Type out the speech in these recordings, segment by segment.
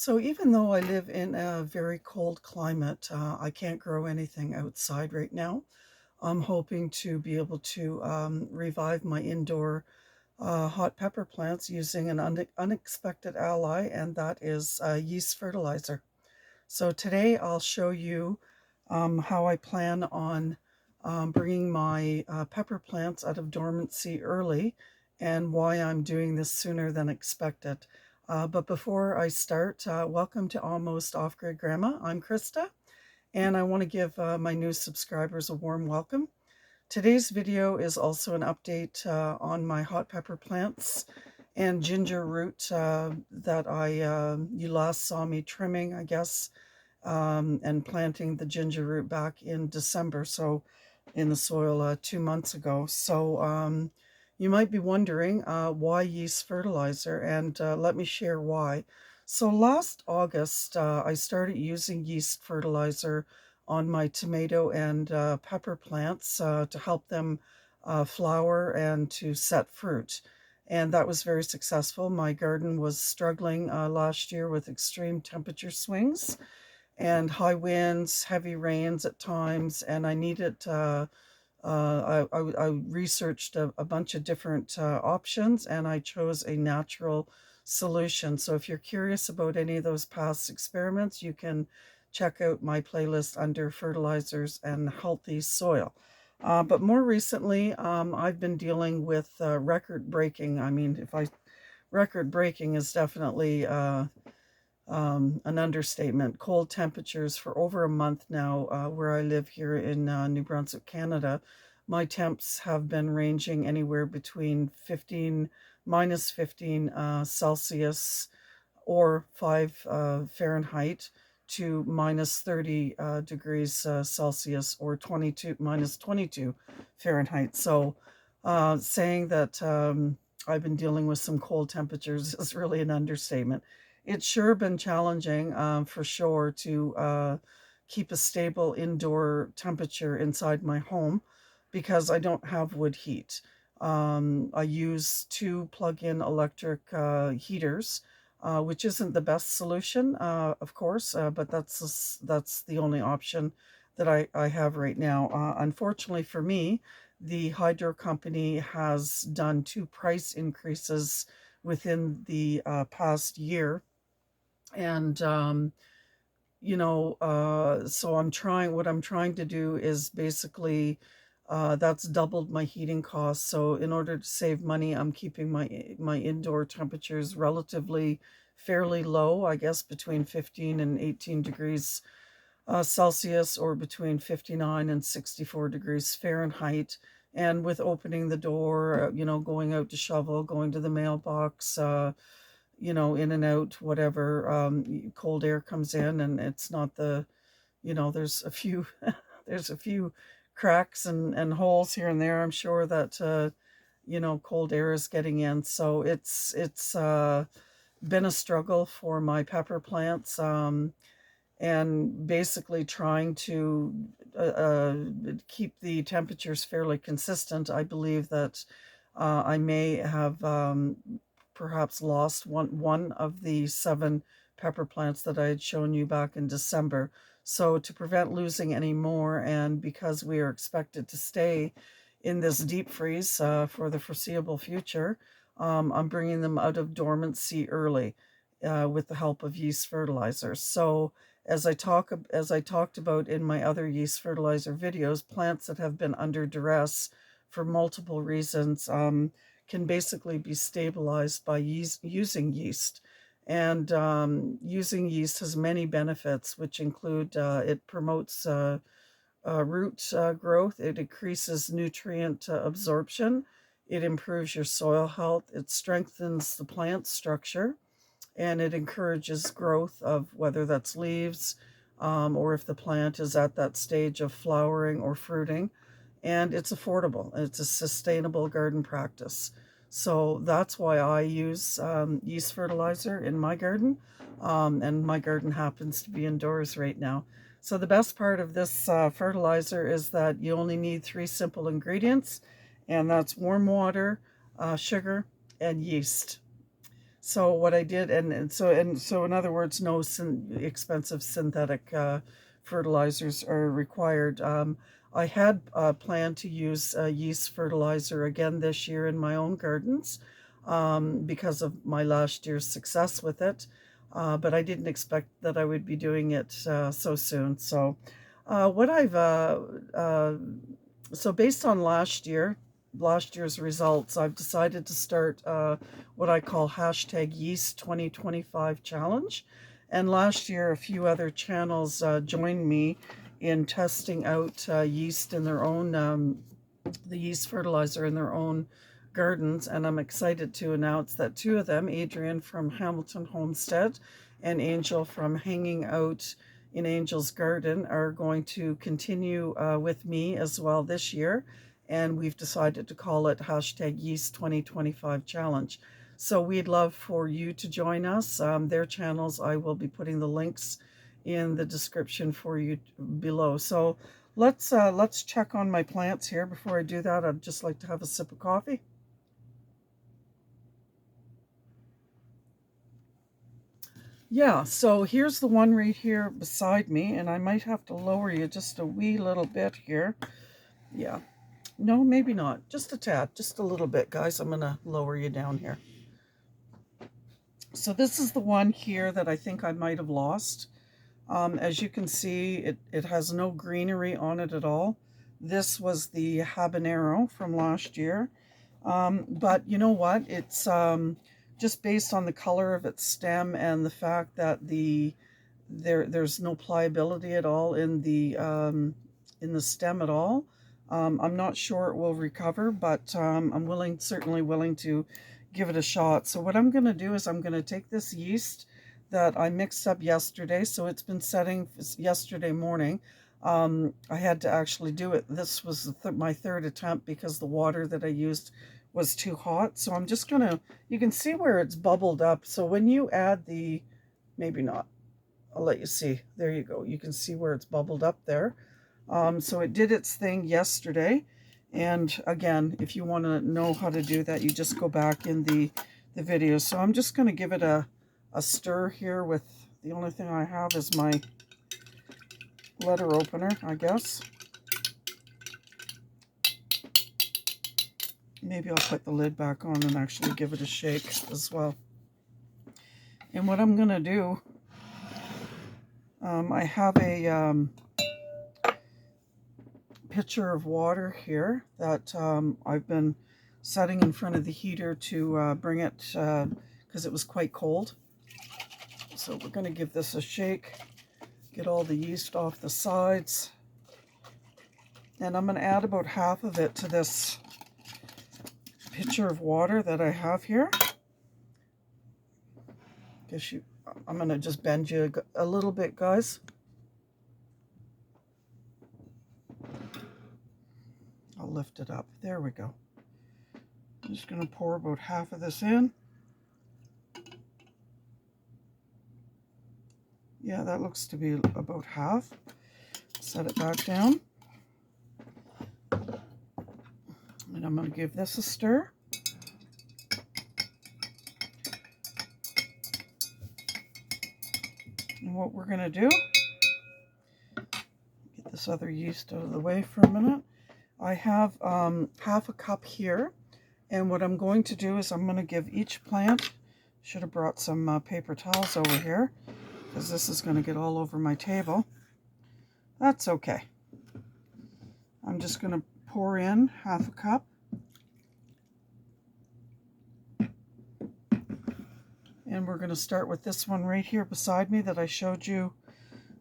So even though I live in a very cold climate, I can't grow anything outside right now. I'm hoping to be able to revive my indoor hot pepper plants using an unexpected ally, and that is yeast fertilizer. So today I'll show you how I plan on bringing my pepper plants out of dormancy early and why I'm doing this sooner than expected. But before I start, welcome to Almost Off-Grid Grandma. I'm Krista, and I want to give my new subscribers a warm welcome. Today's video is also an update on my hot pepper plants and ginger root that you last saw me trimming, I guess, and planting the ginger root back in December, so in the soil 2 months ago. So you might be wondering why yeast fertilizer, and let me share why. So last August, I started using yeast fertilizer on my tomato and pepper plants to help them flower and to set fruit. And that was very successful. My garden was struggling last year with extreme temperature swings and high winds, heavy rains at times, and I needed. I researched a bunch of different options, and I chose a natural solution. So if you're curious about any of those past experiments, you can check out my playlist under fertilizers and healthy soil. But more recently, I've been dealing with record breaking. I mean, if I record breaking is definitely an understatement. Cold temperatures for over a month now, where I live here in New Brunswick, Canada. My temps have been ranging anywhere between 15, minus 15 Celsius or 5 Fahrenheit to minus 30 degrees Celsius or 22, minus 22 Fahrenheit. So saying that I've been dealing with some cold temperatures is really an understatement. It's sure been challenging, for sure, to keep a stable indoor temperature inside my home because I don't have wood heat. I use two plug-in electric heaters, which isn't the best solution, of course, but that's the only option that I have right now. Unfortunately for me, the hydro company has done two price increases within the past year, and so what I'm trying to do is basically that's doubled my heating costs. So in order to save money, I'm keeping my indoor temperatures relatively fairly low, I guess between 15 and 18 degrees Celsius, or between 59 and 64 degrees Fahrenheit. And with opening the door, going out to shovel, going to the mailbox, in and out, whatever, cold air comes in, and it's not there's a few, there's a few cracks and holes here and there. I'm sure that, cold air is getting in. So it's been a struggle for my pepper plants. And basically trying to keep the temperatures fairly consistent. I believe that I may have perhaps lost one of the 7 pepper plants that I had shown you back in December. So to prevent losing any more, and because we are expected to stay in this deep freeze for the foreseeable future, I'm bringing them out of dormancy early with the help of yeast fertilizer. So as I talked about in my other yeast fertilizer videos, plants that have been under duress for multiple reasons can basically be stabilized by using yeast. And using yeast has many benefits, which include it promotes root growth, it increases nutrient absorption, it improves your soil health, it strengthens the plant structure, and it encourages growth of whether that's leaves, or if the plant is at that stage of flowering or fruiting. And it's affordable. It's a sustainable garden practice. So that's why I use yeast fertilizer in my garden. And my garden happens to be indoors right now. So the best part of this fertilizer is that you only need 3 simple ingredients, and that's warm water, sugar, and yeast. So what I did, and so in other words, no expensive synthetic fertilizers are required. I had planned to use yeast fertilizer again this year in my own gardens because of my last year's success with it, but I didn't expect that I would be doing it so soon. So what I've so based on last year's results, I've decided to start what I call hashtag Yeast 2025 challenge. And last year, a few other channels joined me in testing out yeast in their own, the yeast fertilizer in their own gardens. And I'm excited to announce that two of them, Adrian from Hamilton Homestead and Angel from Hanging Out in Angel's Garden, are going to continue with me as well this year. And we've decided to call it hashtag Yeast 2025 Challenge. So we'd love for you to join us. Their channels, I will be putting the links in the description for you below. So let's check on my plants here. Before I do that, I'd just like to have a sip of coffee. Yeah, so here's the one right here beside me, and I might have to lower you just a wee little bit here. Yeah. No, maybe not. Just a tad, just a little bit, guys. I'm going to lower you down here. So this is the one here that I think I might have lost. As you can see, it has no greenery on it at all. This was the habanero from last year. But you know what? It's just based on the color of its stem and the fact that there's no pliability at all in the stem at all. I'm not sure it will recover, but I'm certainly willing to give it a shot. So what I'm going to do is I'm going to take this yeast that I mixed up yesterday. So it's been setting yesterday morning. I had to actually do it. This was my third attempt because the water that I used was too hot. So I'm just going to, you can see where it's bubbled up. So when you add maybe not, I'll let you see. There you go. You can see where it's bubbled up there. So it did its thing yesterday. And again, if you want to know how to do that, you just go back in the video. So I'm just going to give it a stir here with, the only thing I have is my letter opener, I guess. Maybe I'll put the lid back on and actually give it a shake as well. And what I'm going to do, I have a pitcher of water here that I've been setting in front of the heater to bring it, because it was quite cold. So we're going to give this a shake, get all the yeast off the sides. And I'm going to add about half of it to this pitcher of water that I have here. I'm going to just bend you a little bit, guys. I'll lift it up. There we go. I'm just going to pour about half of this in. Yeah, that looks to be about half. Set it back down. And I'm going to give this a stir. And what we're going to do, get this other yeast out of the way for a minute. I have half a cup here. And what I'm going to do is I'm going to give each plant, should have brought some paper towels over here, because this is going to get all over my table. That's okay. I'm just going to pour in half a cup. And we're going to start with this one right here beside me that I showed you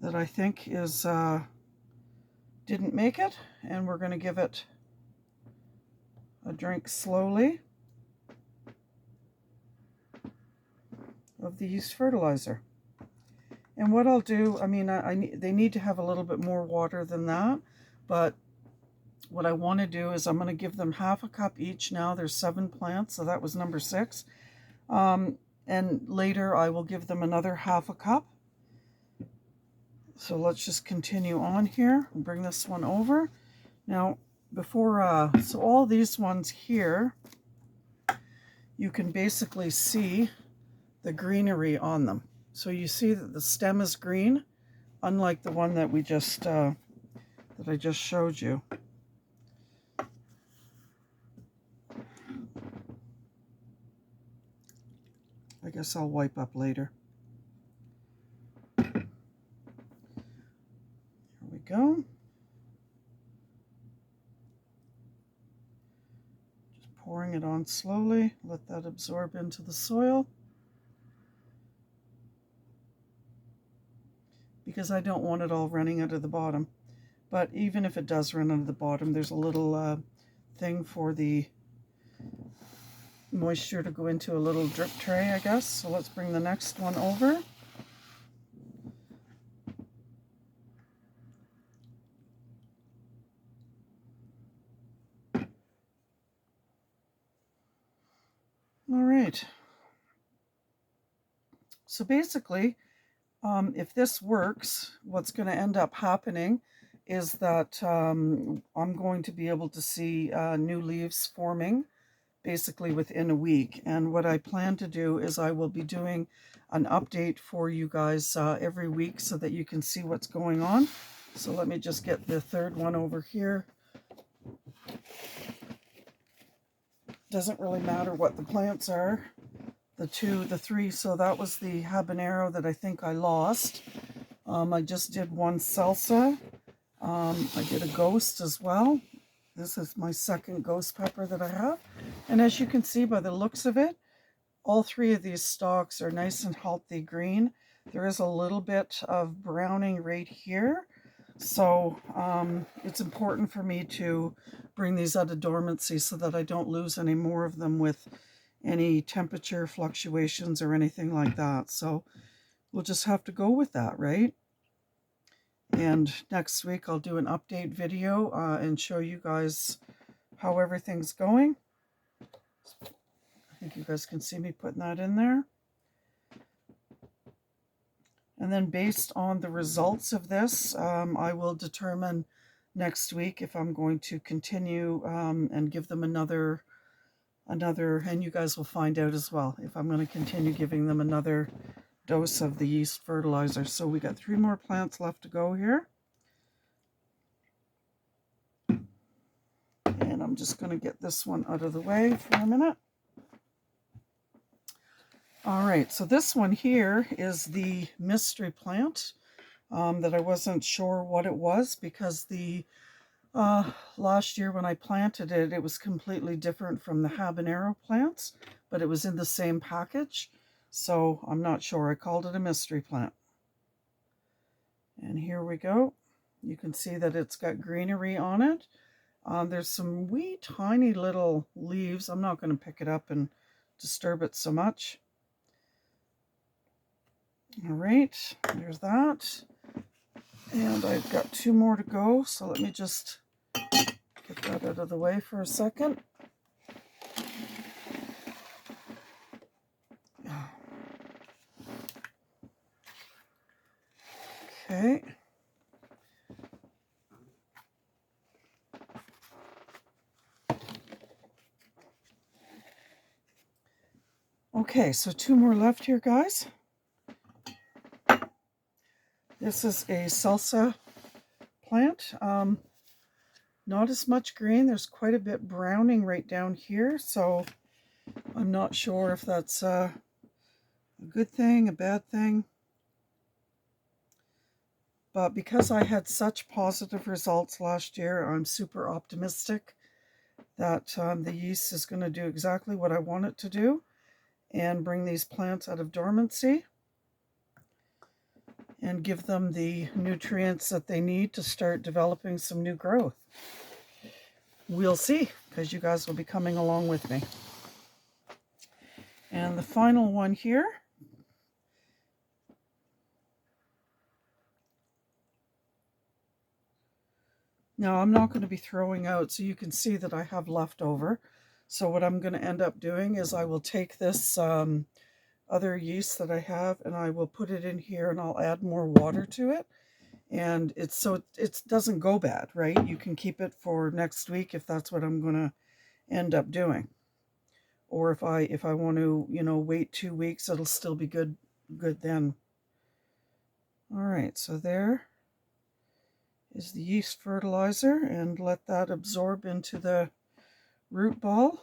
that I think is didn't make it. And we're going to give it a drink slowly of the yeast fertilizer. And what I'll do, I mean, they need to have a little bit more water than that, but what I want to do is I'm going to give them half a cup each now. There's 7 plants, so that was number 6. And later I will give them another half a cup. So let's just continue on here and bring this one over. Now, so all these ones here, you can basically see the greenery on them. So you see that the stem is green, unlike the one that we just that I just showed you. I guess I'll wipe up later. Here we go. Just pouring it on slowly. Let that absorb into the soil. Because I don't want it all running out of the bottom. But even if it does run out of the bottom, there's a little thing for the moisture to go into a little drip tray, I guess. So let's bring the next one over. All right. So basically, if this works, what's going to end up happening is that I'm going to be able to see new leaves forming basically within a week. And what I plan to do is I will be doing an update for you guys every week so that you can see what's going on. So let me just get the third one over here. Doesn't really matter what the plants are. The two, the three, so that was the habanero that I think I lost. I just did one salsa. I did a ghost as well. This is my second ghost pepper that I have. And as you can see by the looks of it, all three of these stalks are nice and healthy green. There is a little bit of browning right here. So it's important for me to bring these out of dormancy so that I don't lose any more of them with any temperature fluctuations or anything like that. So we'll just have to go with that, right? And next week I'll do an update video and show you guys how everything's going. I think you guys can see me putting that in there. And then based on the results of this, I will determine next week if I'm going to continue and give them another, and you guys will find out as well, if I'm going to continue giving them another dose of the yeast fertilizer. So we got 3 more plants left to go here. And I'm just going to get this one out of the way for a minute. All right, so this one here is the mystery plant that I wasn't sure what it was because the last year when I planted it, it was completely different from the habanero plants, but it was in the same package. So I'm not sure. I called it a mystery plant. And here we go. You can see that it's got greenery on it. There's some wee tiny little leaves. I'm not going to pick it up and disturb it so much. All right, there's that. And I've got 2 more to go, so let me just get that out of the way for a second. Okay. Okay, so 2 more left here, guys. This is a salsa plant. Not as much green. There's quite a bit browning right down here, so I'm not sure if that's a good thing, a bad thing. But because I had such positive results last year, I'm super optimistic that the yeast is going to do exactly what I want it to do and bring these plants out of dormancy and give them the nutrients that they need to start developing some new growth. We'll see, because you guys will be coming along with me. And the final one here. Now I'm not going to be throwing out, so you can see that I have leftover. So what I'm going to end up doing is I will take this other yeast that I have and I will put it in here and I'll add more water to it. And it's so it doesn't go bad, right? You can keep it for next week if that's what I'm going to end up doing. or if I want to, you know, wait 2 weeks, it'll still be good then. All right, so there is the yeast fertilizer, and let that absorb into the root ball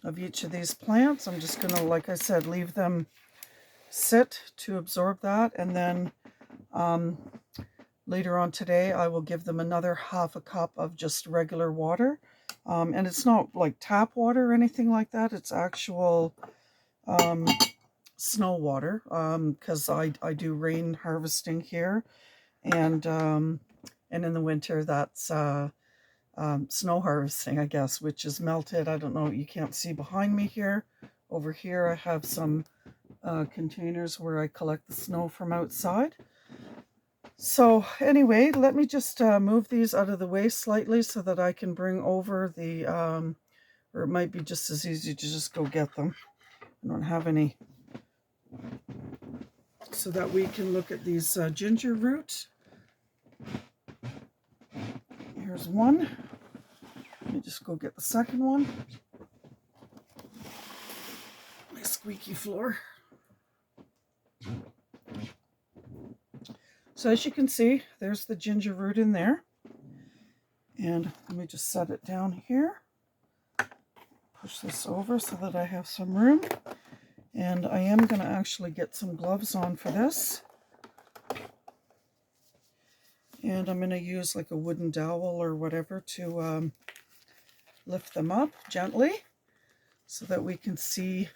of each of these plants. I'm just going to, like I said, leave them sit to absorb that, and then later on today I will give them another half a cup of just regular water, and it's not like tap water or anything like that. It's actual snow water, because I do rain harvesting here, and in the winter that's snow harvesting, I guess, which is melted. I don't know, you can't see behind me here. Over here I have some containers where I collect the snow from outside. So anyway, let me just move these out of the way slightly so that I can bring over the, or it might be just as easy to just go get them. I don't have any. So that we can look at these ginger root. Here's one. Let me just go get the second one. My squeaky floor. So as you can see, there's the ginger root in there. And let me just set it down here. Push this over so that I have some room. And I am going to actually get some gloves on for this. And I'm going to use like a wooden dowel or whatever to lift them up gently so that we can see.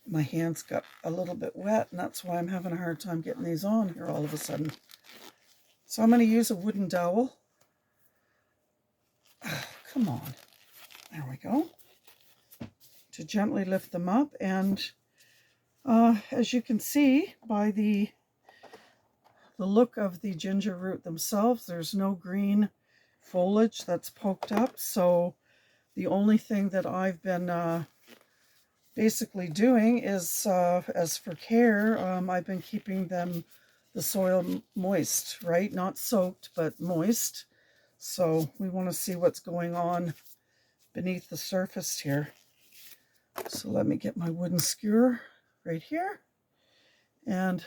My hands got a little bit wet, and that's why I'm having a hard time getting these on here all of a sudden. So I'm going to use a wooden dowel. Oh, come on. There we go. To gently lift them up, and as you can see by the look of the ginger root themselves, there's no green foliage that's poked up. So the only thing that I've been basically doing is, as for care, I've been keeping the soil moist, right? Not soaked, but moist. So we want to see what's going on beneath the surface here. So let me get my wooden skewer right here. And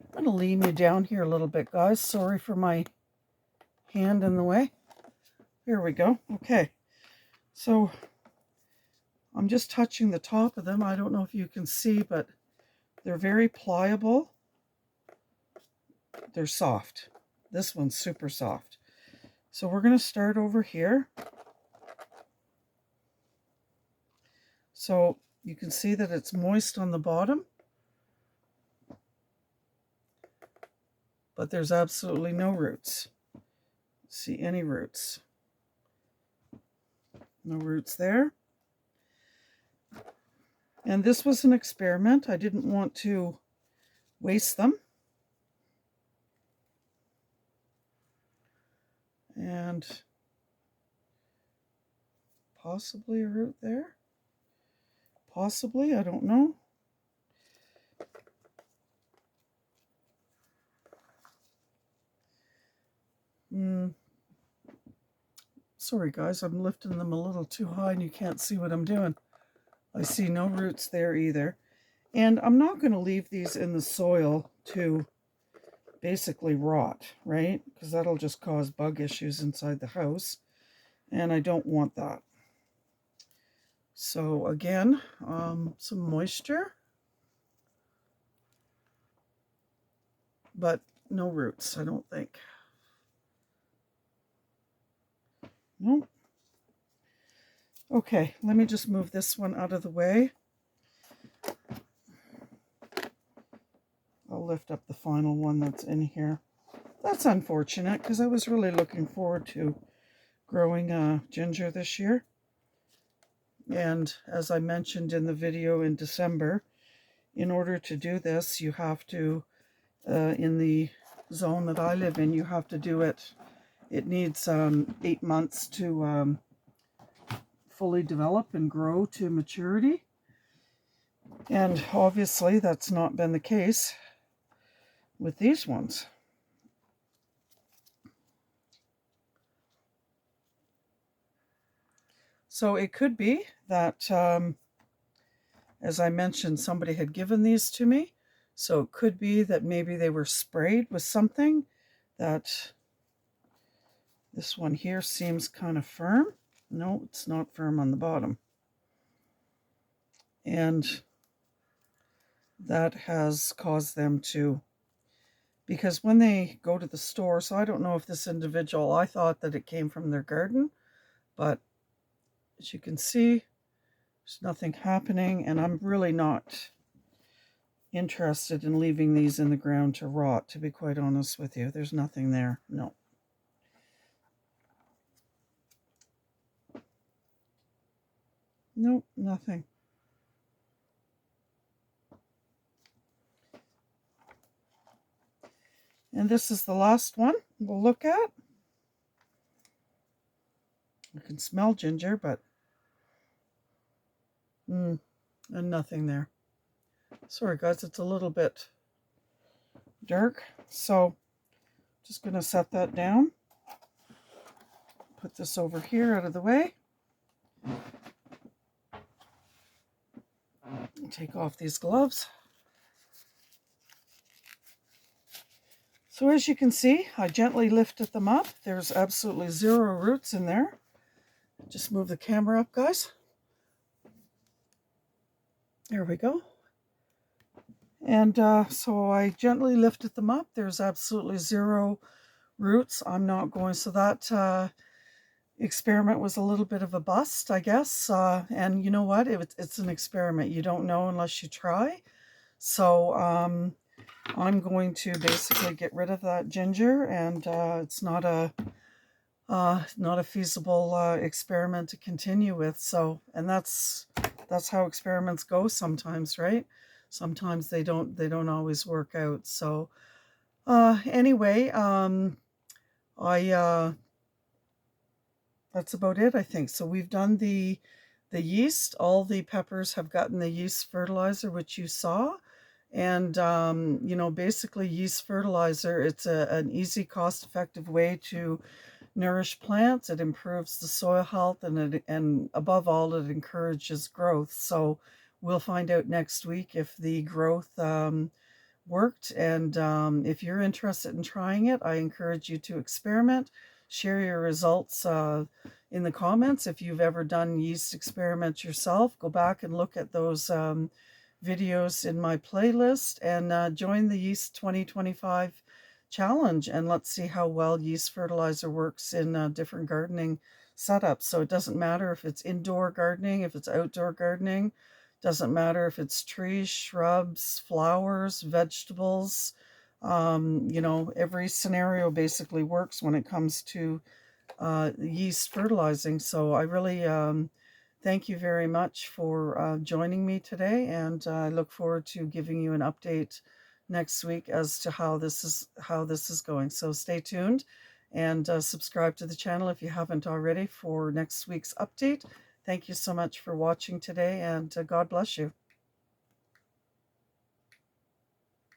I'm going to lean you down here a little bit, guys. Sorry for my hand in the way. Here we go. Okay. So I'm just touching the top of them. I don't know if you can see, but they're very pliable. They're soft. This one's super soft. So we're going to start over here. So you can see that it's moist on the bottom, but there's absolutely no roots. See any roots? No roots there. And this was an experiment. I didn't want to waste them. And possibly a root there. Possibly, I don't know. Sorry guys, I'm lifting them a little too high and you can't see what I'm doing. I see no roots there either. And I'm not going to leave these in the soil to basically rot, right? Because that'll just cause bug issues inside the house. And I don't want that. So again, some moisture. But no roots, I don't think. Nope. Okay, let me just move this one out of the way. I'll lift up the final one that's in here. That's unfortunate because I was really looking forward to growing ginger this year. And as I mentioned in the video in December, in order to do this, you have to, in the zone that I live in, you have to do it. It needs 8 months to fully develop and grow to maturity. And obviously that's not been the case with these ones. So it could be that, as I mentioned, somebody had given these to me. So it could be that maybe they were sprayed with something. That this one here seems kind of firm. No, it's not firm on the bottom. And that has caused them to, because when they go to the store, so I don't know if this individual, I thought that it came from their garden, but as you can see, there's nothing happening, and I'm really not interested in leaving these in the ground to rot, to be quite honest with you. There's nothing there. No. Nope, nothing. And this is the last one we'll look at. You can smell ginger, but and nothing there. Sorry guys, it's a little bit dark. So just going to set that down. Put this over here out of the way. Take off these gloves. So as you can see, I gently lifted them up. There's absolutely zero roots in there. Just move the camera up, guys. There we go. And so I gently lifted them up. There's absolutely zero roots. I'm not going, so that experiment was a little bit of a bust, I guess. And you know what? It's an experiment. You don't know unless you try. So I'm going to basically get rid of that ginger, and it's not a feasible experiment to continue with. So, and that's how experiments go sometimes, right? Sometimes they don't always work out. So anyway, that's about it, I think. So we've done the yeast. All the peppers have gotten the yeast fertilizer, which you saw. And, you know, basically yeast fertilizer, it's an easy, cost-effective way to nourish plants. It improves the soil health, and above all, it encourages growth. So we'll find out next week if the growth worked. And if you're interested in trying it, I encourage you to experiment. Share your results in the comments. If you've ever done yeast experiments yourself, go back and look at those videos in my playlist, and join the Yeast 2025 challenge, and let's see how well yeast fertilizer works in different gardening setups. So it doesn't matter if it's indoor gardening, if it's outdoor gardening, doesn't matter if it's trees, shrubs, flowers, vegetables. You know, every scenario basically works when it comes to yeast fertilizing. So I really thank you very much for joining me today, and I look forward to giving you an update next week as to how this is going. So stay tuned, and subscribe to the channel if you haven't already for next week's update. Thank you so much for watching today, and God bless you.